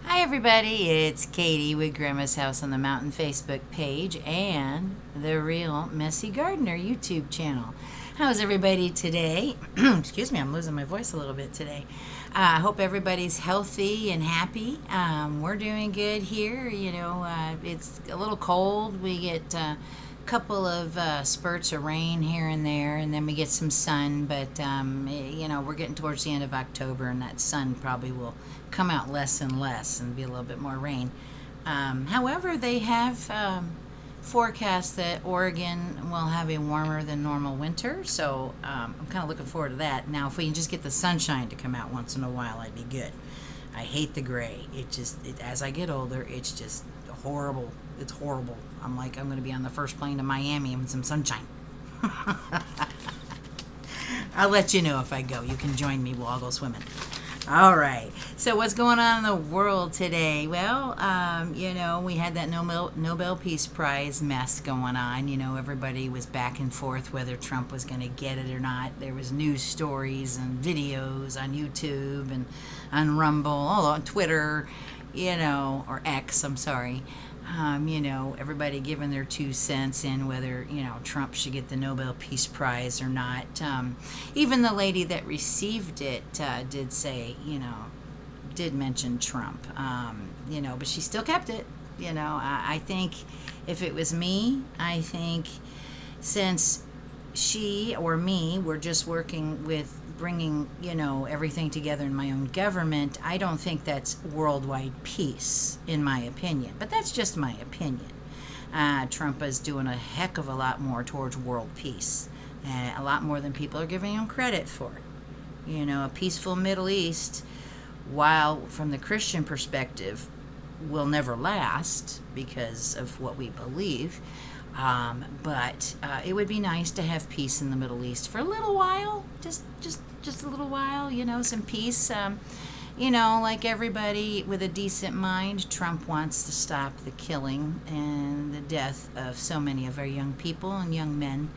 Hi, everybody. It's Katie with Grandma's House on the Mountain Facebook page and the Real Messy Gardener YouTube channel. How's everybody today? Excuse me, I'm losing my voice a little bit today. I hope everybody's healthy and happy. We're doing good here. It's a little cold. We get couple of spurts of rain here and there, and then we get some sun, but we're getting towards the end of October, and that sun probably will come out less and less and be a little bit more rain. However, they have forecast that Oregon will have a warmer than normal winter, so I'm kind of looking forward to that. Now, if we can just get the sunshine to come out once in a while, I'd be good. I hate the gray. As I get older, it's just horrible. It's horrible. I'm like, I'm going to be on the first plane to Miami with some sunshine. I'll let you know if I go. You can join me. We'll all go swimming. All right. So what's going on in the world today? Well, we had that Nobel Peace Prize mess going on. Everybody was back and forth whether Trump was going to get it or not. There was news stories and videos on YouTube and on Rumble, on Twitter, or X, I'm sorry. Everybody giving their 2 cents in whether, Trump should get the Nobel Peace Prize or not. Even the lady that received it did say, did mention Trump, but she still kept it. I think if it was me, I think since she or me were just working with bringing, everything together in my own government, I don't think that's worldwide peace, in my opinion. But that's just my opinion. Trump is doing a heck of a lot more towards world peace, a lot more than people are giving him credit for. A peaceful Middle East, while from the Christian perspective, will never last because of what we believe. But it would be nice to have peace in the Middle East for a little while, just a little while, some peace. Like everybody with a decent mind, Trump wants to stop the killing and the death of so many of our young people and young men,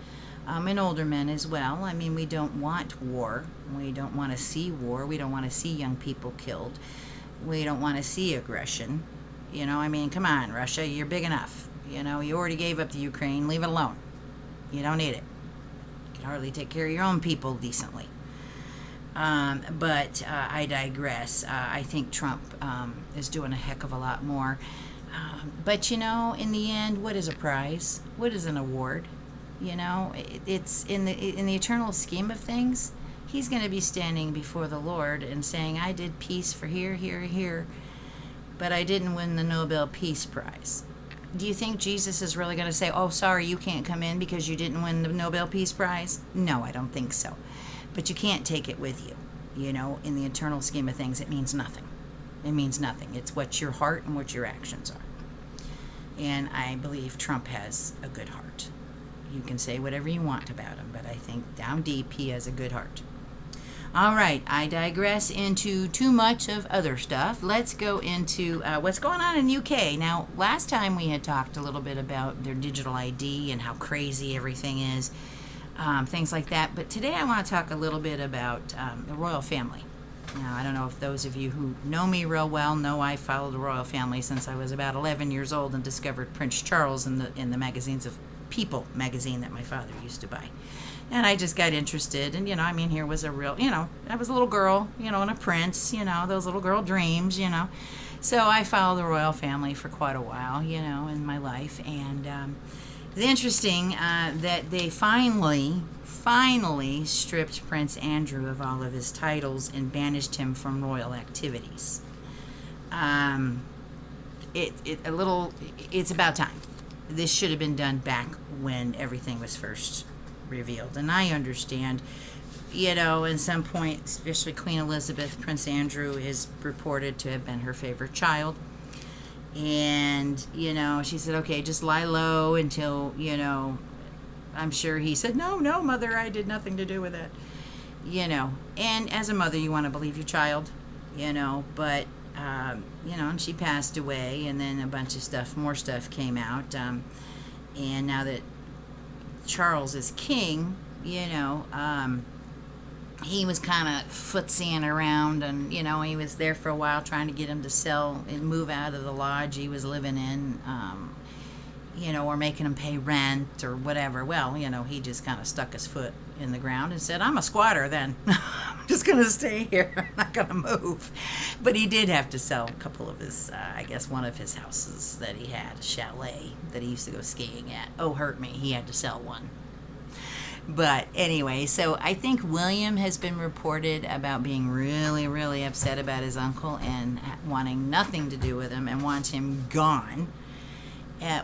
and older men as well. I mean, we don't want war. We don't want to see war. We don't want to see young people killed. We don't want to see aggression. Come on, Russia, you're big enough. You already gave up the Ukraine. Leave it alone. You don't need it. You can hardly take care of your own people decently. But I digress. I think Trump is doing a heck of a lot more. But, in the end, what is a prize? What is an award? It's in the eternal scheme of things, he's going to be standing before the Lord and saying, I did peace for here, here, here, but I didn't win the Nobel Peace Prize. Do you think Jesus is really going to say, oh, sorry, you can't come in because you didn't win the Nobel Peace Prize? No, I don't think so. But you can't take it with you. In the eternal scheme of things, it means nothing. It means nothing. It's what your heart and what your actions are. And I believe Trump has a good heart. You can say whatever you want about him, but I think down deep he has a good heart. All right, I digress into too much of other stuff. Let's go into what's going on in UK. Now, last time we had talked a little bit about their digital ID and how crazy everything is, things like that. But today I want to talk a little bit about the royal family. Now, I don't know if those of you who know me real well know I followed the royal family since I was about 11 years old and discovered Prince Charles in the magazines of People magazine that my father used to buy. And I just got interested, and here was a real, I was a little girl, and a prince, those little girl dreams, So I followed the royal family for quite a while, in my life. And it's interesting that they finally stripped Prince Andrew of all of his titles and banished him from royal activities. It's about time. This should have been done back when everything was first revealed. And I understand, at some point, especially Queen Elizabeth, Prince Andrew is reported to have been her favorite child. And, she said, okay, just lie low until, I'm sure he said, no, mother, I did nothing to do with it. And as a mother, you want to believe your child, but and she passed away, and then a bunch of more stuff came out, and now that Charles is king, he was kind of footsying around, and he was there for a while trying to get him to sell and move out of the lodge he was living in, or making him pay rent or whatever. Well, he just kind of stuck his foot in the ground and said, I'm a squatter then. I'm just going to stay here. I'm not going to move. But he did have to sell a couple of his, I guess one of his houses that he had, a chalet that he used to go skiing at. Oh, hurt me. He had to sell one. But anyway, so I think William has been reported about being really, really upset about his uncle and wanting nothing to do with him and wants him gone.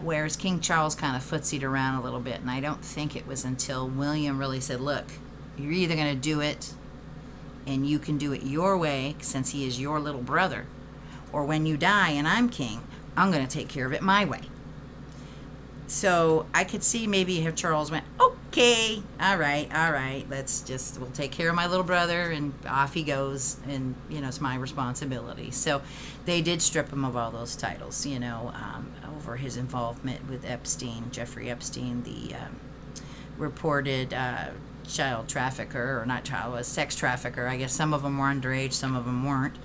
Whereas King Charles kind of footsied around a little bit, and I don't think it was until William really said, look, you're either going to do it and you can do it your way since he is your little brother, or when you die and I'm king, I'm going to take care of it my way. So I could see maybe if Charles went, okay, all right, we'll take care of my little brother, and off he goes, and, it's my responsibility. So they did strip him of all those titles, over his involvement with Epstein, Jeffrey Epstein, the reported child trafficker, or not child, was sex trafficker. I guess some of them were underage, some of them weren't.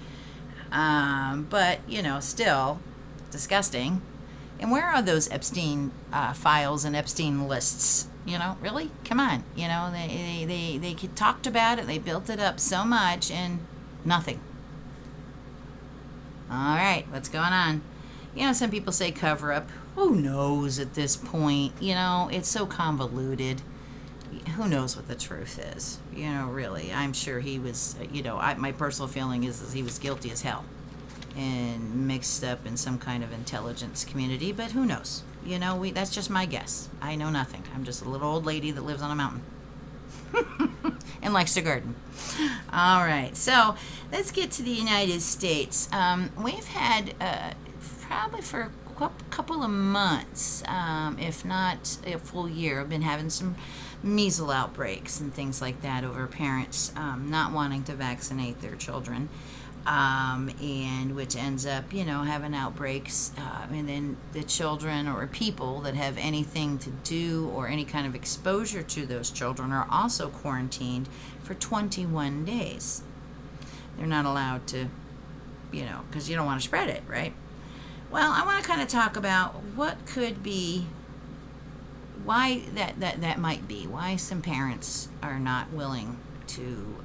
But, still disgusting. And where are those Epstein files and Epstein lists? Really? Come on. They talked about it. They built it up so much and nothing. All right, what's going on? Some people say cover up. Who knows at this point? It's so convoluted. Who knows what the truth is? Really. I'm sure he was, my personal feeling is he was guilty as hell and mixed up in some kind of intelligence community, but who knows? That's just my guess. I know nothing. I'm just a little old lady that lives on a mountain and likes to garden. All right, so let's get to the United States. We've had probably for a couple of months, if not a full year, I've been having some measles outbreaks and things like that over parents not wanting to vaccinate their children. And which ends up, having outbreaks, and then the children or people that have anything to do or any kind of exposure to those children are also quarantined for 21 days. They're not allowed to, because you don't want to spread it, right? Well, I want to kind of talk about what could be, why that might be, why some parents are not willing to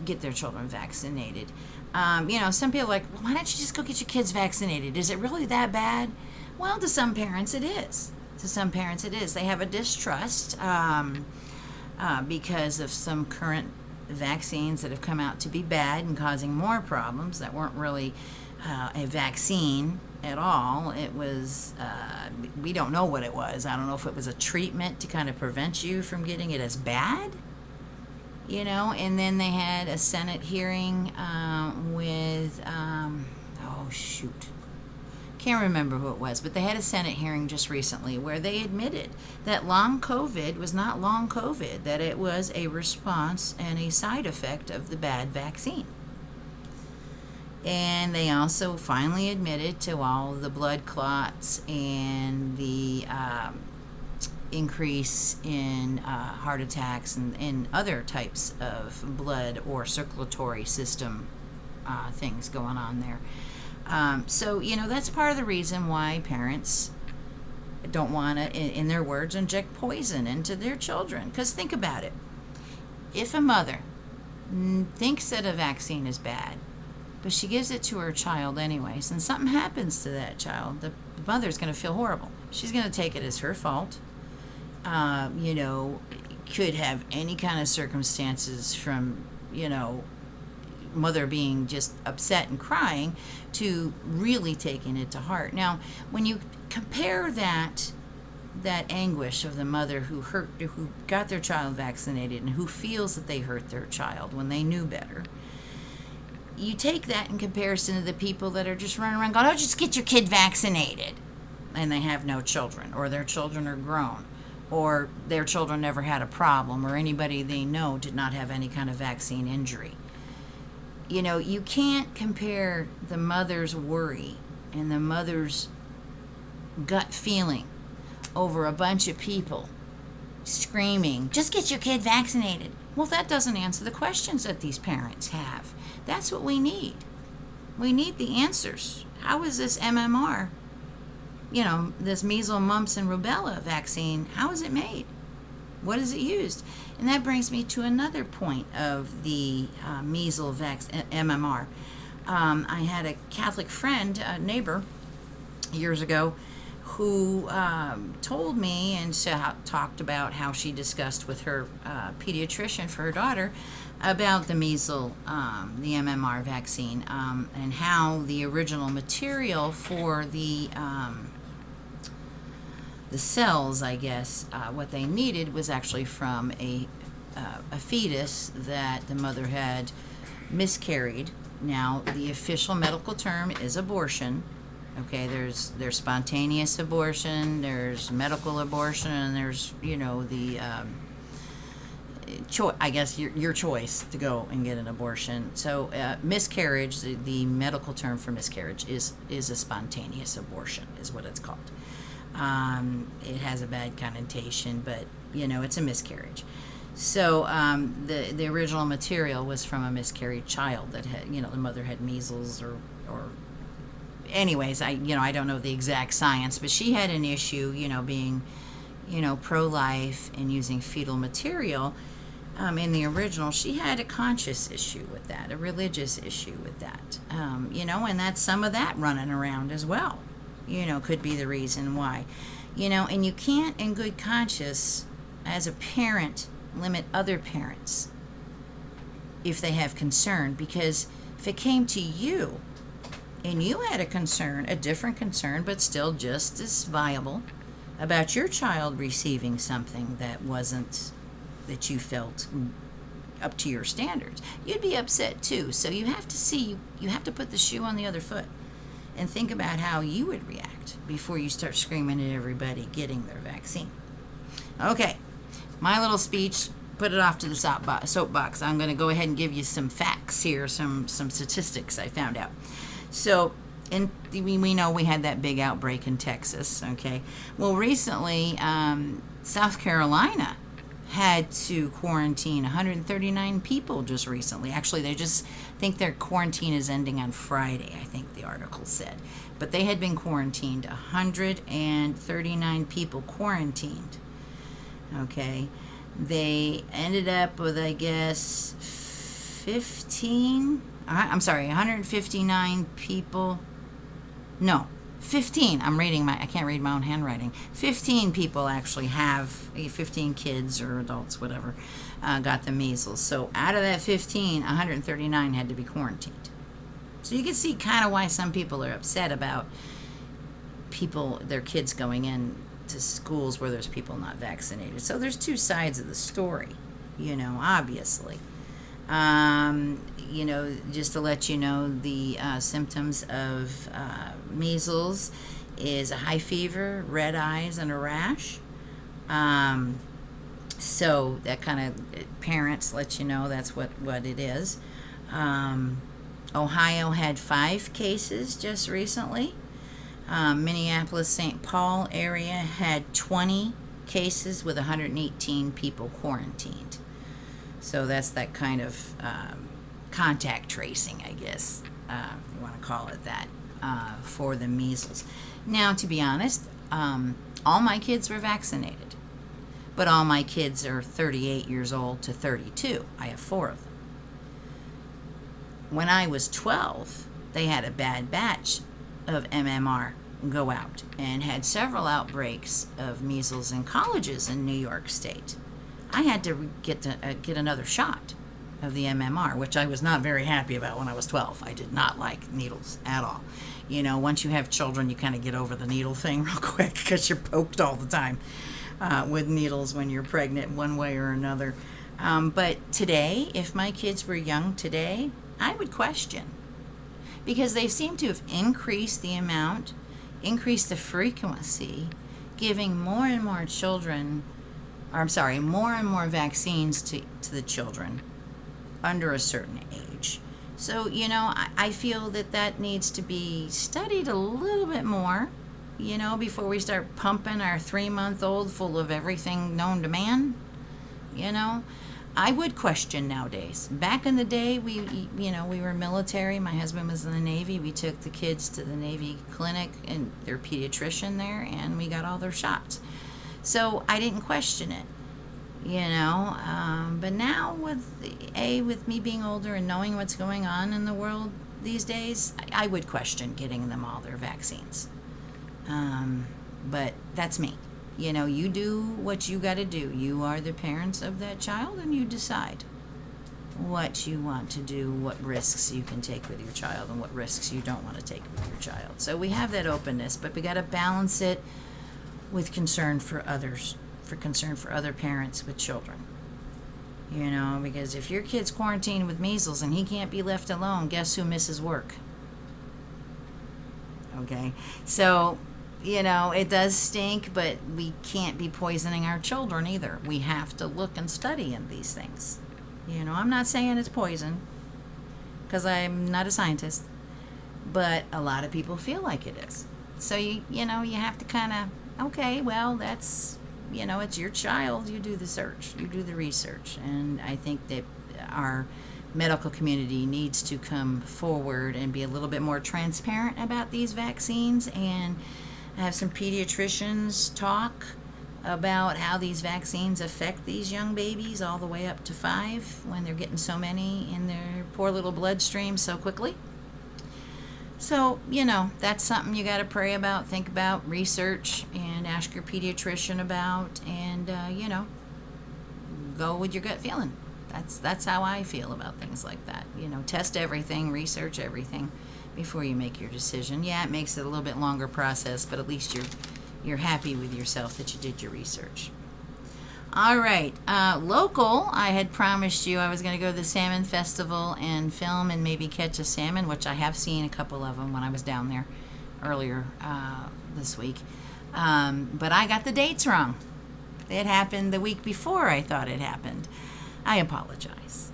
get their children vaccinated. Some people are like, well, why don't you just go get your kids vaccinated? Is it really that bad? Well, to some parents it is. They have a distrust because of some current vaccines that have come out to be bad and causing more problems that weren't really a vaccine at all. It was, we don't know what it was. I don't know if it was a treatment to kind of prevent you from getting it as bad. And then they had a Senate hearing with, can't remember who it was, but they had a Senate hearing just recently where they admitted that long COVID was not long COVID, that it was a response and a side effect of the bad vaccine. And they also finally admitted to all the blood clots and the increase in heart attacks and other types of blood or circulatory system things going on there. So, that's part of the reason why parents don't want to, in their words, inject poison into their children. Because think about it. If a mother thinks that a vaccine is bad, but she gives it to her child anyways, and something happens to that child, the mother's going to feel horrible. She's going to take it as her fault. Could have any kind of circumstances from, mother being just upset and crying to really taking it to heart. Now, when you compare that anguish of the mother who got their child vaccinated and who feels that they hurt their child when they knew better, you take that in comparison to the people that are just running around going, oh, just get your kid vaccinated, and they have no children, or their children are grown, or their children never had a problem, or anybody they know did not have any kind of vaccine injury. You can't compare the mother's worry and the mother's gut feeling over a bunch of people screaming, just get your kid vaccinated. Well, that doesn't answer the questions that these parents have. That's what we need. We need the answers. How is this MMR, this measles, mumps, and rubella vaccine, how is it made? What is it used? And that brings me to another point of the measles MMR. I had a Catholic friend, a neighbor, years ago, who told me and talked about how she discussed with her pediatrician for her daughter about the measles, the MMR vaccine, and how the original material for the cells, I guess, what they needed was actually from a fetus that the mother had miscarried. Now, the official medical term is abortion. Okay, there's spontaneous abortion, there's medical abortion, and there's the I guess your choice to go and get an abortion. So miscarriage, the medical term for miscarriage is a spontaneous abortion, is what it's called. It has a bad connotation, but it's a miscarriage. So the original material was from a miscarried child that had the mother had measles or anyways, I don't know the exact science, but she had an issue, being, pro-life and using fetal material. In the original, she had a conscious issue with that, a religious issue with that, and that's some of that running around as well, could be the reason why, and you can't, in good conscience, as a parent, limit other parents if they have concern, because if it came to you, and you had a concern, a different concern, but still just as viable, about your child receiving something that you felt up to your standards, you'd be upset too. So you have to put the shoe on the other foot and think about how you would react before you start screaming at everybody getting their vaccine. Okay, my little speech, put it off to the soapbox. I'm going to go ahead and give you some facts here, some statistics I found out. So, we know we had that big outbreak in Texas, okay? Well, recently, South Carolina had to quarantine 139 people just recently. Actually, they just think their quarantine is ending on Friday, I think the article said. But they had been quarantined, 139 people quarantined, okay? They ended up with, I guess, 159 people. No, 15. I can't read my own handwriting. 15 people actually 15 kids or adults, whatever, got the measles. So out of that 15, 139 had to be quarantined. So you can see kind of why some people are upset about their kids going in to schools where there's people not vaccinated. So there's two sides of the story, obviously. Just to let you know, the symptoms of measles is a high fever, red eyes, and a rash. So that kind of, parents let you know that's what it is. Ohio had 5 cases just recently. Minneapolis, St. Paul area had 20 cases with 118 people quarantined. So that's that kind of contact tracing, I guess, if you want to call it that, for the measles. Now, to be honest, all my kids were vaccinated, but all my kids are 38 years old to 32. I have 4 of them. When I was 12, they had a bad batch of MMR go out and had several outbreaks of measles in colleges in New York State. I had to get another shot of the MMR, which I was not very happy about when I was 12. I did not like needles at all. Once you have children, you kind of get over the needle thing real quick because you're poked all the time with needles when you're pregnant one way or another. But today, if my kids were young today, I would question, because they seem to have increased the amount, increased the frequency, giving more and more more and more vaccines to the children under a certain age. So, I feel that needs to be studied a little bit more, before we start pumping our 3-month-old full of everything known to man. I would question nowadays. Back in the day, we were military. My husband was in the Navy. We took the kids to the Navy clinic and their pediatrician there, and we got all their shots. So I didn't question it, But now with me being older and knowing what's going on in the world these days, I would question getting them all their vaccines. But that's me. You do what you got to do. You are the parents of that child, and you decide what you want to do, what risks you can take with your child, and what risks you don't want to take with your child. So we have that openness, but we got to balance it with concern for others, for concern for other parents with children. Because if your kid's quarantined with measles and he can't be left alone, guess who misses work? Okay, so it does stink, but we can't be poisoning our children either. We have to look and study in these things. I'm not saying it's poison, because I'm not a scientist, but a lot of people feel like it is. So you have to kind of, okay, well, that's, it's your child. You do the search, you do the research, and I think that our medical community needs to come forward and be a little bit more transparent about these vaccines, and have some pediatricians talk about how these vaccines affect these young babies all the way up to 5 when they're getting so many in their poor little bloodstream so quickly. So, that's something you got to pray about, think about, research, and ask your pediatrician about, and, go with your gut feeling. That's how I feel about things like that. Test everything, research everything before you make your decision. Yeah, it makes it a little bit longer process, but at least you're happy with yourself that you did your research. All right, local, I had promised you I was going to go to the Salmon Festival and film and maybe catch a salmon, which I have seen a couple of them when I was down there earlier this week. But I got the dates wrong. It happened the week before I thought it happened. I apologize.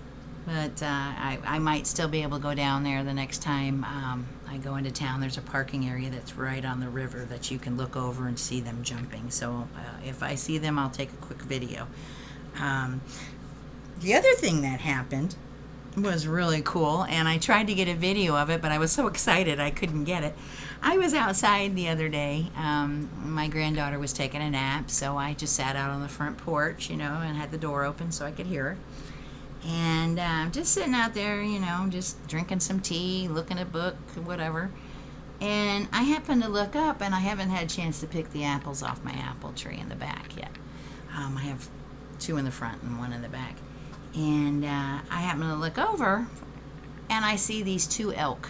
But I might still be able to go down there the next time I go into town. There's a parking area that's right on the river that you can look over and see them jumping. So if I see them, I'll take a quick video. The other thing that happened was really cool, and I tried to get a video of it, but I was so excited I couldn't get it. I was outside the other day. My granddaughter was taking a nap, so I just sat out on the front porch, and had the door open so I could hear her. And just sitting out there, just drinking some tea, looking at a book, whatever. And I happened to look up, and I haven't had a chance to pick the apples off my apple tree in the back yet. I have 2 in the front and 1 in the back. And I happen to look over, and I see these 2 elk.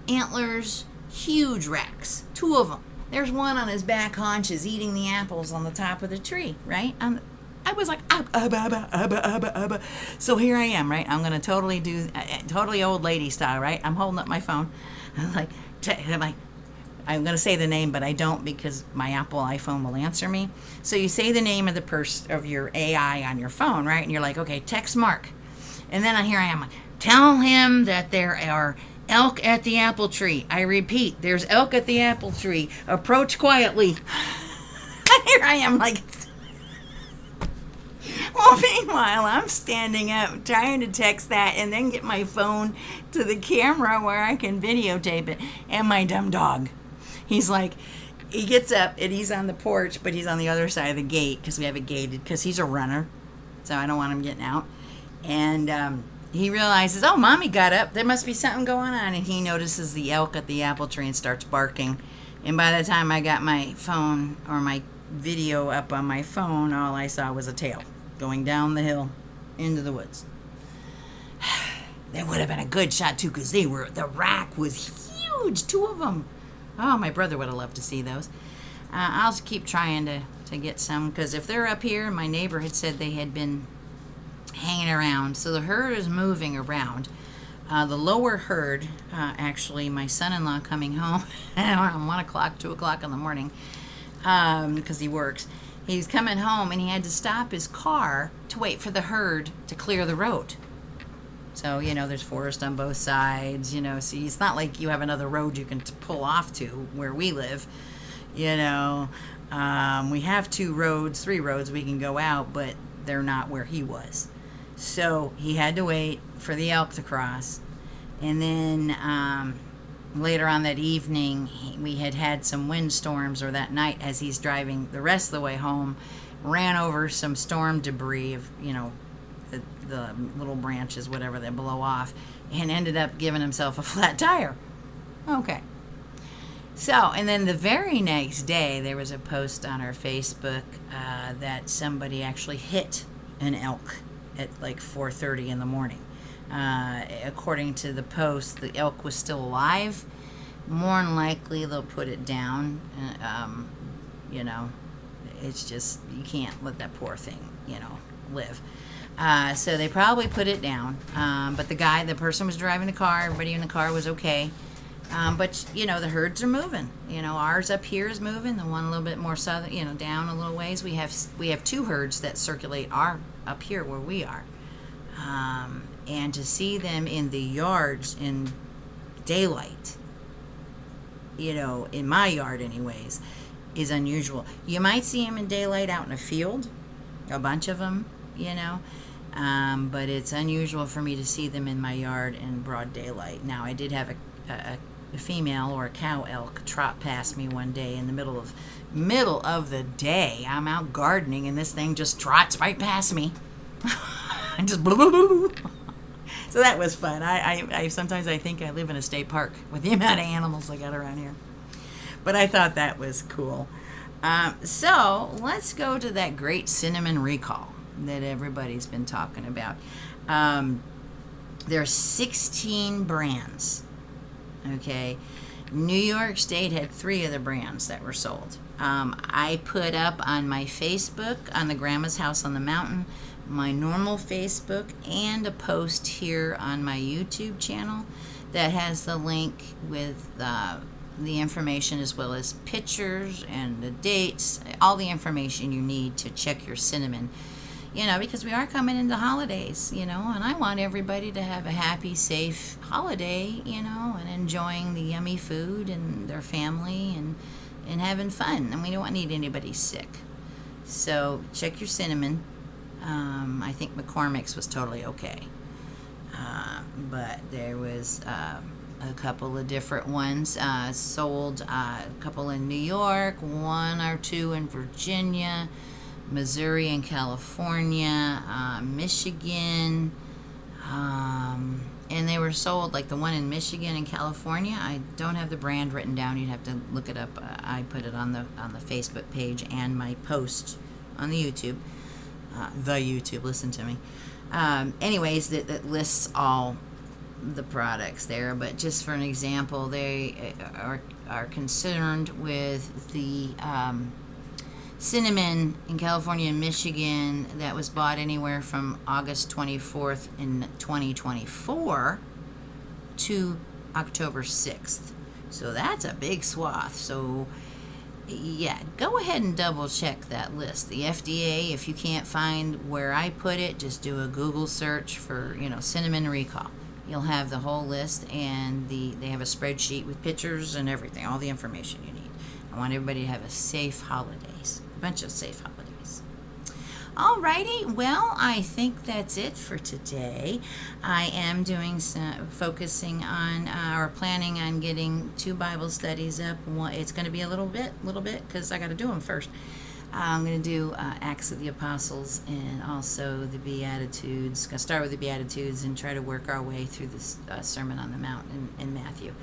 Antlers, huge racks, 2 of them. There's one on his back haunches eating the apples on the top of the tree, right? I was like, abba. So here I am, right? I'm going to totally do, totally old lady style, right? I'm holding up my phone. I'm like, I'm going to say the name, but I don't because my Apple iPhone will answer me. So you say the name of the person, of your AI on your phone, right? And you're like, okay, text Mark. And then here I am, like, tell him that there are elk at the apple tree. I repeat, there's elk at the apple tree. Approach quietly. Here I am, like... Well, meanwhile, I'm standing up trying to text that and then get my phone to the camera where I can videotape it. And my dumb dog, he's like, he gets up and he's on the porch, but he's on the other side of the gate because we have it gated because he's a runner. So I don't want him getting out. And he realizes, oh, Mommy got up. There must be something going on. And he notices the elk at the apple tree and starts barking. And by the time I got my phone or my video up on my phone, all I saw was a tail going down the hill into the woods. That would have been a good shot too, because the rack was huge, 2 of them. Oh, my brother would have loved to see those. I'll keep trying to get some, because if they're up here, my neighbor had said they had been hanging around. So the herd is moving around. The lower herd, actually, my son-in-law coming home around 1 o'clock, 2 o'clock in the morning, because he works. He's coming home, and he had to stop his car to wait for the herd to clear the road. So, there's forest on both sides, so it's not like you have another road you can pull off to where we live, We have three roads we can go out, but they're not where he was. So he had to wait for the elk to cross. And then later on that evening, we had some windstorms, or that night as he's driving the rest of the way home, ran over some storm debris of, the little branches, whatever they blow off, and ended up giving himself a flat tire. Okay. So, and then the very next day, there was a post on our Facebook that somebody actually hit an elk at like 4:30 in the morning. According to the post, the elk was still alive. More than likely, they'll put it down. It's just, you can't let that poor thing, live. So they probably put it down. But the person was driving the car. Everybody in the car was okay. But the herds are moving. Ours up here is moving. The one a little bit more southern, down a little ways. We have two herds that circulate up here where we are. And to see them in the yards in daylight, in my yard anyways, is unusual. You might see them in daylight out in a field, a bunch of them, but it's unusual for me to see them in my yard in broad daylight. Now, I did have a female or a cow elk trot past me one day in the middle of the day. I'm out gardening and this thing just trots right past me. And just blah, blah, blah. So that was fun. I sometimes I think I live in a state park with the amount of animals I got around here. But I thought that was cool. So let's go to that great cinnamon recall that everybody's been talking about. There's 16 brands. Okay, New York State had 3 of the brands that were sold. I put up on my Facebook, on the Grandma's House on the Mountain, my normal Facebook, and a post here on my YouTube channel that has the link with the information, as well as pictures and the dates, all the information you need to check your cinnamon. Because we are coming into holidays, and I want everybody to have a happy, safe holiday, and enjoying the yummy food and their family and having fun. And we don't need anybody sick. So check your cinnamon. I think McCormick's was totally okay. But there was a couple of different ones sold, a couple in New York, 1 or 2 in Virginia, Missouri and California, Michigan, and they were sold, like the one in Michigan and California. I don't have the brand written down. You'd have to look it up. I put it on the Facebook page and my post on the YouTube. Listen to me. Anyways, that lists all the products there, but just for an example, they are concerned with the cinnamon in California and Michigan that was bought anywhere from August 24th in 2024 to October 6th. So that's a big swath. So yeah, go ahead and double check that list. The FDA, if you can't find where I put it, just do a Google search for, cinnamon recall. You'll have the whole list, and they have a spreadsheet with pictures and everything, all the information you need. I want everybody to have a safe holidays, a bunch of safe holidays. Alrighty, well, I think that's it for today. I am focusing on, or planning on getting 2 Bible studies up. It's going to be a little bit, because I got to do them first. I'm going to do Acts of the Apostles and also the Beatitudes. Going to start with the Beatitudes and try to work our way through this Sermon on the Mount in Matthew.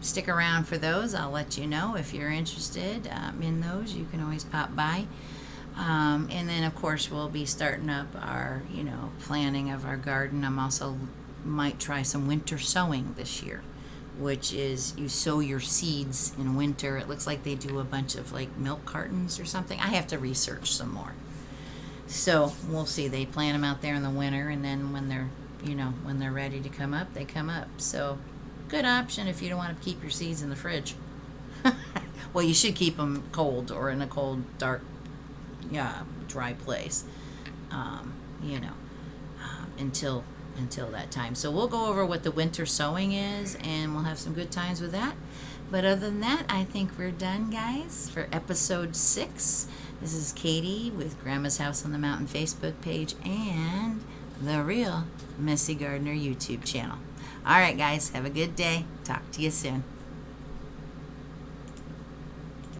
Stick around for those. I'll let you know if you're interested in those. You can always pop by. And then, of course, we'll be starting up our, planning of our garden. I'm also might try some winter sowing this year, which is you sow your seeds in winter. It looks like they do a bunch of like milk cartons or something. I have to research some more. So we'll see. They plant them out there in the winter, and then when they're ready to come up, they come up. So good option if you don't want to keep your seeds in the fridge. Well, you should keep them cold or in a cold, dark, dry place, until until that time. So we'll go over what the winter sowing is, and we'll have some good times with that. But other than that, I think we're done, guys, for episode 6. This is Katie with Grandma's House on the Mountain Facebook page and the Real Missy Gardner YouTube channel. All right, guys, have a good day. Talk to you soon.